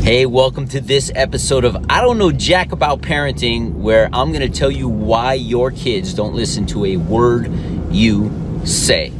Hey, welcome to this episode of I Don't Know Jack About Parenting, where I'm going to tell you why your kids don't listen to a word you say.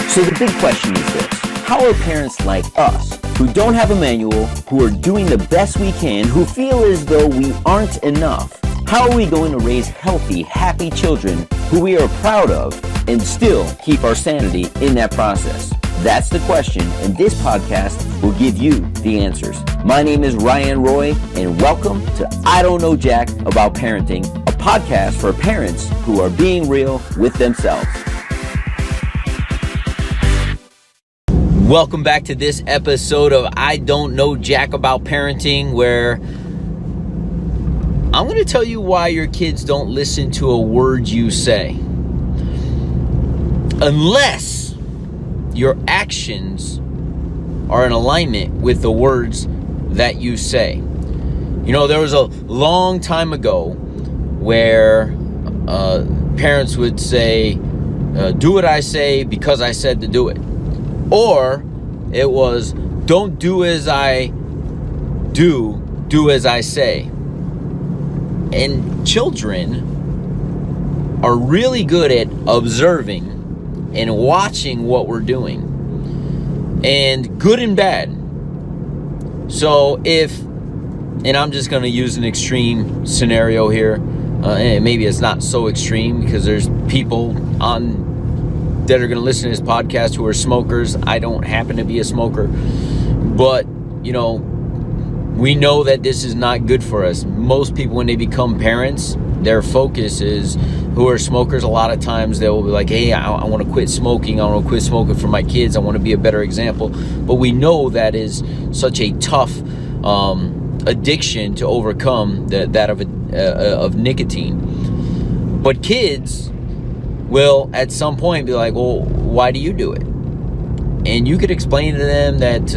So the big question is this: how are parents like us, who don't have a manual, who are doing the best we can, who feel as though we aren't enough, how are we going to raise healthy, happy children who we are proud of and still keep our sanity in that process? That's the question, and this podcast will give you the answers. My name is Ryan Roy, and welcome to I Don't Know Jack About Parenting, a podcast for parents who are being real with themselves. Welcome back to this episode of I Don't Know Jack About Parenting, where I'm going to tell you why your kids don't listen to a word you say. Unless your actions are in alignment with the words that you say. You know, there was a long time ago where parents would say, do what I say because I said to do it. Or it was, don't do as I do as I say. And children are really good at observing and watching what we're doing, and good and bad. So and I'm just going to use an extreme scenario here, and maybe it's not so extreme because there's people that are going to listen to this podcast who are smokers. I don't happen to be a smoker, but you know, we know that this is not good for us. Most people, when they become parents, their focus is, who are smokers, a lot of times they will be like, hey, I want to quit smoking. I want to quit smoking for my kids. I want to be a better example. But we know that is such a tough addiction to overcome, that of nicotine. But kids will at some point be like, well, why do you do it? And you could explain to them that,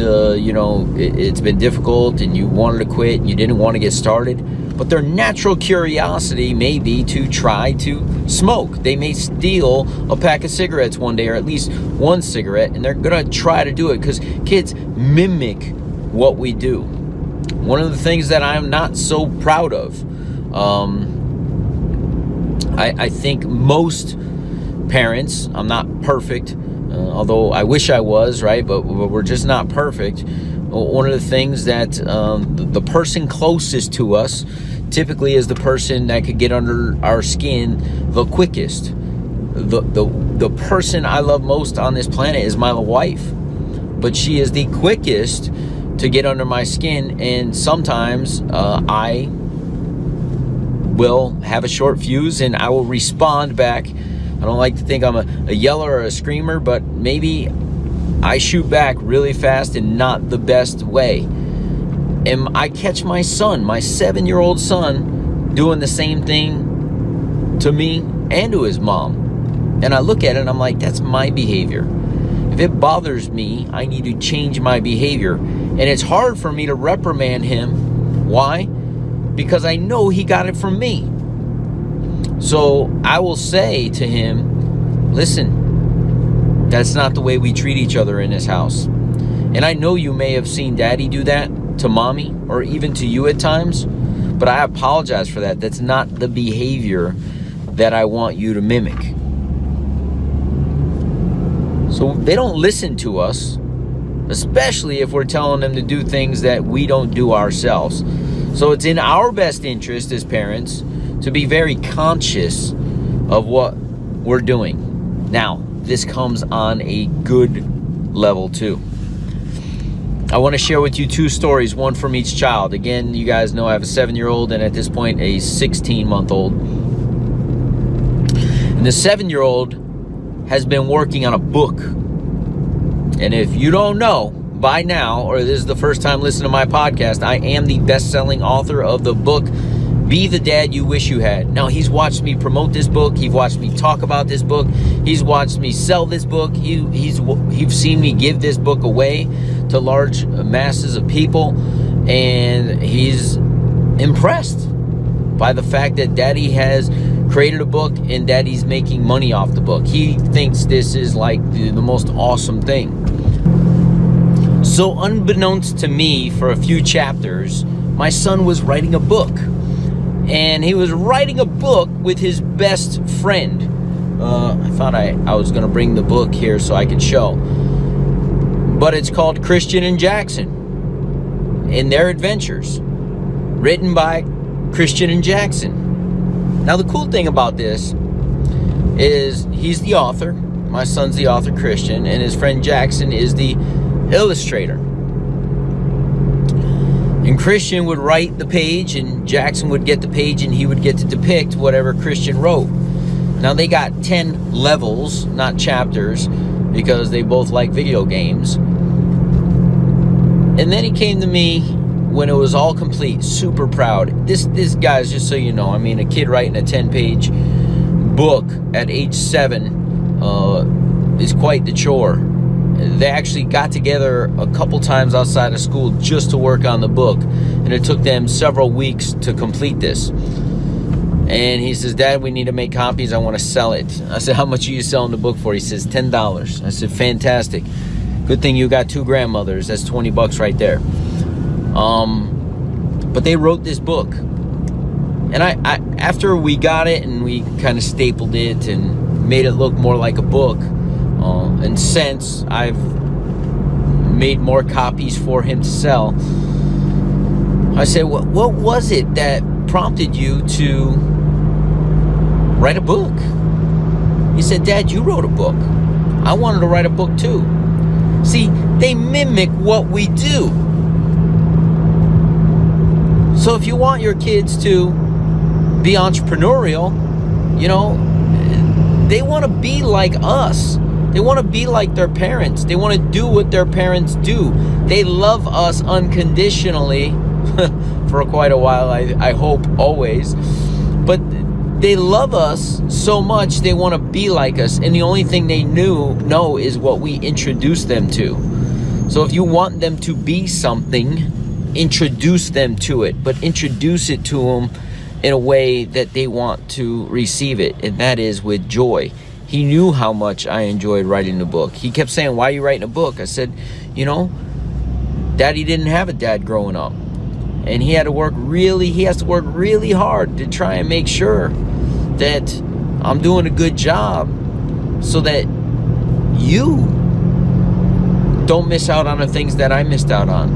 it's been difficult and you wanted to quit and you didn't want to get started. But their natural curiosity may be to try to smoke. They may steal a pack of cigarettes one day, or at least one cigarette, and they're going to try to do it because kids mimic what we do. One of the things that I'm not so proud of, I think most parents, I'm not perfect, although I wish I was, right? But we're just not perfect. One of the things that the person closest to us typically is the person that could get under our skin the quickest. The person I love most on this planet is my wife, but she is the quickest to get under my skin, and sometimes I will have a short fuse and I will respond back. I don't like to think I'm a yeller or a screamer, but maybe I shoot back really fast in not the best way. And I catch my son, my 7-year-old son, doing the same thing to me and to his mom. And I look at it and I'm like, that's my behavior. If it bothers me, I need to change my behavior. And it's hard for me to reprimand him. Why? Because I know he got it from me. So I will say to him, listen, that's not the way we treat each other in this house. And I know you may have seen daddy do that to mommy or even to you at times, but I apologize for that. That's not the behavior that I want you to mimic. So they don't listen to us, especially if we're telling them to do things that we don't do ourselves. So it's in our best interest as parents to be very conscious of what we're doing. Now, this comes on a good level too. I want to share with you 2 stories, one from each child. Again, you guys know I have a 7-year-old and at this point a 16-month-old. And the 7-year-old has been working on a book. And if you don't know by now, or this is the first time listening to my podcast, I am the best-selling author of the book, Be the Dad You Wish You Had. Now, he's watched me promote this book. He's watched me talk about this book. He's watched me sell this book. He's seen me give this book away to large masses of people. And he's impressed by the fact that Daddy has created a book and Daddy's making money off the book. He thinks this is like the most awesome thing. So unbeknownst to me, for a few chapters, my son was writing a book. And he was writing a book with his best friend. I thought I was going to bring the book here so I could show. But it's called Christian and Jackson in Their Adventures. Written by Christian and Jackson. Now the cool thing about this is he's the author. My son's the author, Christian, and his friend Jackson is the illustrator. And Christian would write the page, and Jackson would get the page, and he would get to depict whatever Christian wrote. Now they got 10 levels, not chapters, because they both like video games. And then he came to me when it was all complete, super proud. This guy's, just so you know, I mean, a kid writing a 10-page book at age 7 is quite the chore. They actually got together a couple times outside of school just to work on the book, and it took them several weeks to complete this. And he says, Dad, we need to make copies. I want to sell it. I said, how much are you selling the book for? He says, $10. I said, fantastic. Good thing you got 2 grandmothers. That's $20 right there. But they wrote this book. And I after we got it and we kind of stapled it and made it look more like a book, and since I've made more copies for him to sell, I said, what was it that prompted you to write a book? He said, Dad, you wrote a book. I wanted to write a book too. See, they mimic what we do. So if you want your kids to be entrepreneurial, you know, they want to be like us. They want to be like their parents. They want to do what their parents do. They love us unconditionally for quite a while, I hope, always. But they love us so much they want to be like us. And the only thing they know is what we introduce them to. So if you want them to be something, introduce them to it. But introduce it to them in a way that they want to receive it. And that is with joy. He knew how much I enjoyed writing the book. He kept saying, why are you writing a book? I said, you know, Daddy didn't have a dad growing up. And he has to work really hard to try and make sure that I'm doing a good job so that you don't miss out on the things that I missed out on.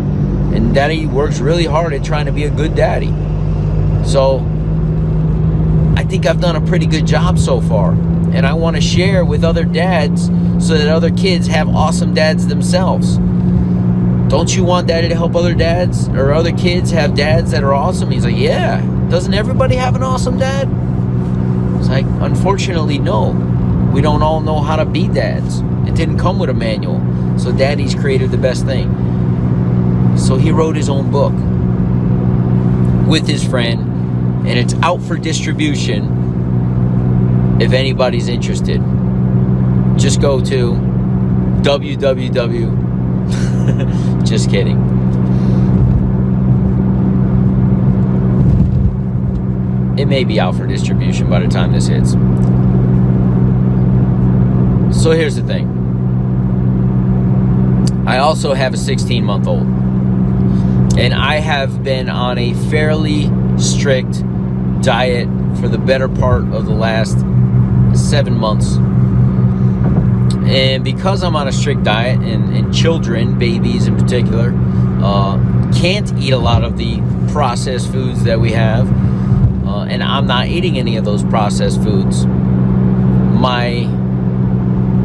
And Daddy works really hard at trying to be a good daddy. So I think I've done a pretty good job so far. And I want to share with other dads so that other kids have awesome dads themselves. Don't you want Daddy to help other dads or other kids have dads that are awesome? He's like, yeah. Doesn't everybody have an awesome dad? It's like, unfortunately, no. We don't all know how to be dads. It didn't come with a manual. So Daddy's created the best thing. So he wrote his own book with his friend, and it's out for distribution. If anybody's interested, just go to www. Just kidding. It may be out for distribution by the time this hits. So here's the thing. I also have a 16-month-old. And I have been on a fairly strict diet for the better part of the last 7 months. And because I'm on a strict diet, and children, babies in particular, can't eat a lot of the processed foods that we have, and I'm not eating any of those processed foods, my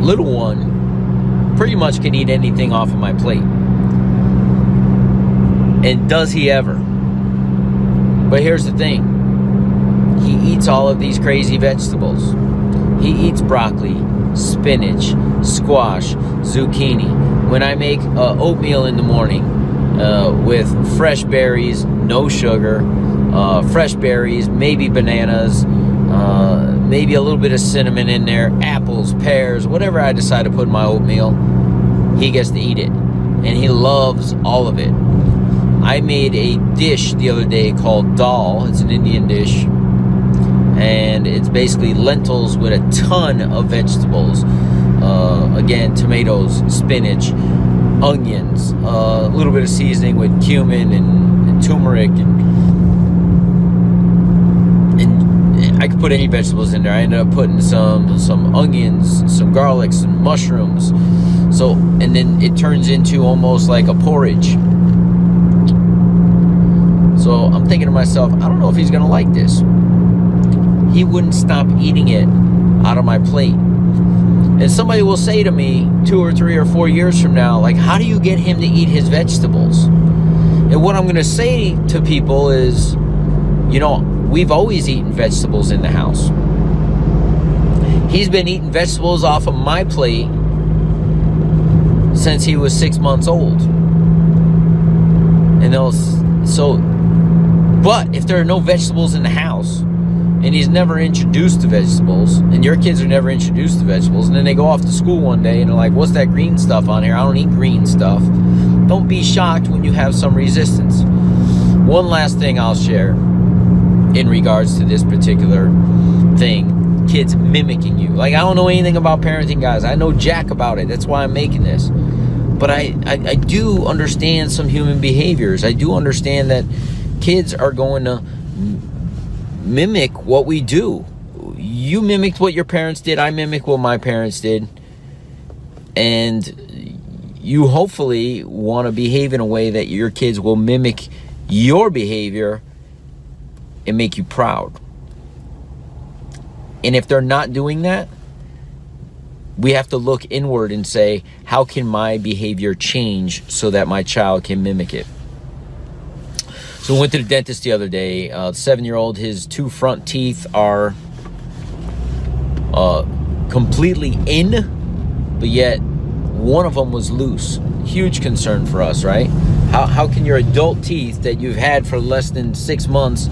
little one pretty much can eat anything off of my plate. And does he ever? But here's the thing. He eats all of these crazy vegetables. He eats broccoli, spinach, squash, zucchini. When I make oatmeal in the morning with fresh berries, no sugar, fresh berries, maybe bananas, maybe a little bit of cinnamon in there, apples, pears, whatever I decide to put in my oatmeal, he gets to eat it. And he loves all of it. I made a dish the other day called dal. It's an Indian dish. And it's basically lentils with a ton of vegetables. Again, tomatoes, spinach, onions, a little bit of seasoning with cumin and turmeric, and I could put any vegetables in there. I ended up putting some onions, some garlic, some mushrooms. So, and then it turns into almost like a porridge. So I'm thinking to myself, I don't know if he's gonna like this. He wouldn't stop eating it out of my plate. And somebody will say to me 2 or 3 or 4 years from now, like, how do you get him to eat his vegetables? And what I'm gonna say to people is, you know, we've always eaten vegetables in the house. He's been eating vegetables off of my plate since he was 6 months old. And but if there are no vegetables in the house, and he's never introduced to vegetables, and your kids are never introduced to vegetables, and then they go off to school one day and they're like, what's that green stuff on here? I don't eat green stuff. Don't be shocked when you have some resistance. One last thing I'll share in regards to this particular thing, kids mimicking you. Like, I don't know anything about parenting, guys. I know jack about it. That's why I'm making this. But I do understand some human behaviors. I do understand that kids are going to mimic what we do. You mimicked what your parents did. I mimic what my parents did. And you hopefully want to behave in a way that your kids will mimic your behavior and make you proud. And if they're not doing that, we have to look inward and say, how can my behavior change so that my child can mimic it? So we went to the dentist the other day. 7-year-old, his 2 front teeth are completely in, but yet one of them was loose. Huge concern for us, right? How can your adult teeth that you've had for less than 6 months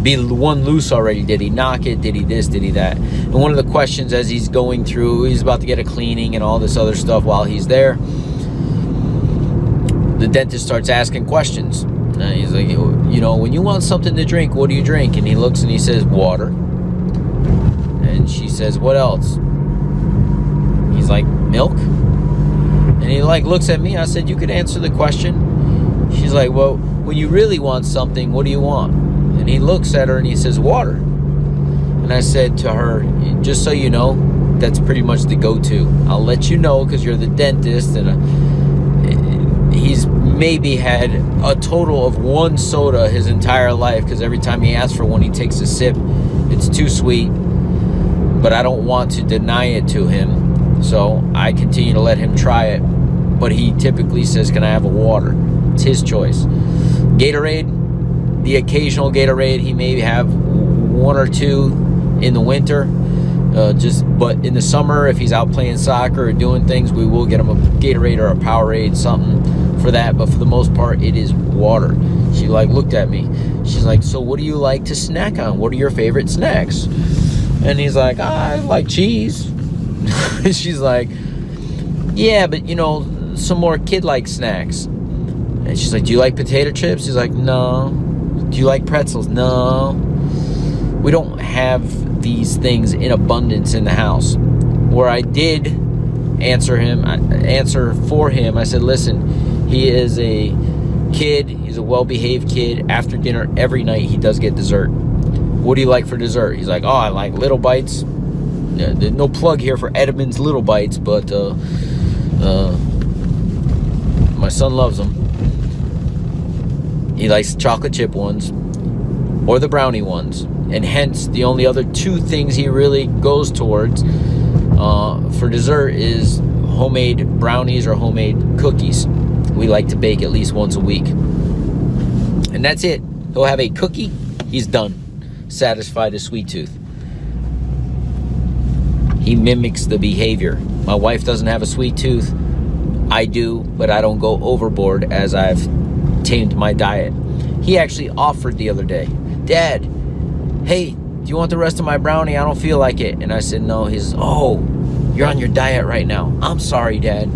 be one loose already? Did he knock it? Did he this? Did he that? And one of the questions as he's going through, he's about to get a cleaning and all this other stuff while he's there, the dentist starts asking questions. And he's like, you know, when you want something to drink, what do you drink? And he looks and he says, water. And she says, what else? He's like, milk. And he like looks at me. I said, you could answer the question. She's like, well, when you really want something, what do you want? And he looks at her and he says, water. And I said to her, just so you know, that's pretty much the go-to. I'll let you know because you're the dentist, and he's maybe had a total of 1 soda his entire life, because every time he asks for one, he takes a sip. It's too sweet, but I don't want to deny it to him, so I continue to let him try it. But he typically says, can I have a water? It's his choice. Gatorade, the occasional Gatorade. He may have 1 or 2 in the winter. But in the summer, if he's out playing soccer or doing things, we will get him a Gatorade or a Powerade, something for that. But for the most part, it is water. She like looked at me. She's like, so what do you like to snack on? What are your favorite snacks? And he's like, I like cheese. She's like, yeah, but you know, some more kid-like snacks. And she's like, do you like potato chips? He's like, no. Do you like pretzels? No. We don't have these things in abundance in the house. Where I did answer for him, I said, listen, he is a kid. He's a well-behaved kid. After dinner every night, he does get dessert. What do you like for dessert? He's like, oh, I like Little Bites. There's no plug here for Edmund's Little Bites, but my son loves them. He likes chocolate chip ones or the brownie ones. And hence, the only other 2 things he really goes towards for dessert is homemade brownies or homemade cookies. We like to bake at least once a week. And that's it. He'll have a cookie. He's done. Satisfied his sweet tooth. He mimics the behavior. My wife doesn't have a sweet tooth. I do, but I don't go overboard as I've tamed my diet. He actually offered the other day, Dad, hey, do you want the rest of my brownie? I don't feel like it. And I said, no. He says, oh, you're on your diet right now. I'm sorry, Dad.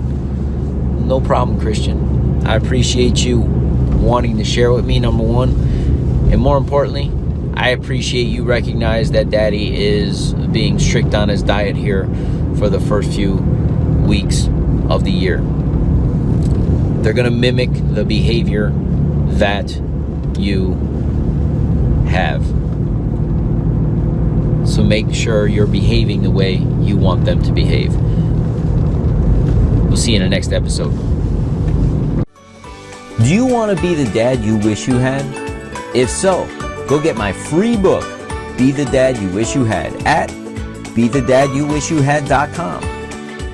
No problem, Christian. I appreciate you wanting to share with me, number one. And more importantly, I appreciate you recognize that Daddy is being strict on his diet here for the first few weeks of the year. They're going to mimic the behavior that you have. So make sure you're behaving the way you want them to behave. We'll see you in the next episode. Do you want to be the dad you wish you had? If so, go get my free book, Be the Dad You Wish You Had, at BeTheDadYouWishYouHad.com.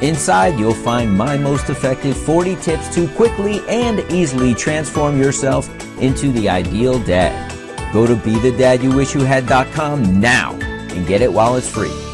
Inside, you'll find my most effective 40 tips to quickly and easily transform yourself into the ideal dad. Go to BeTheDadYouWishYouHad.com now and get it while it's free.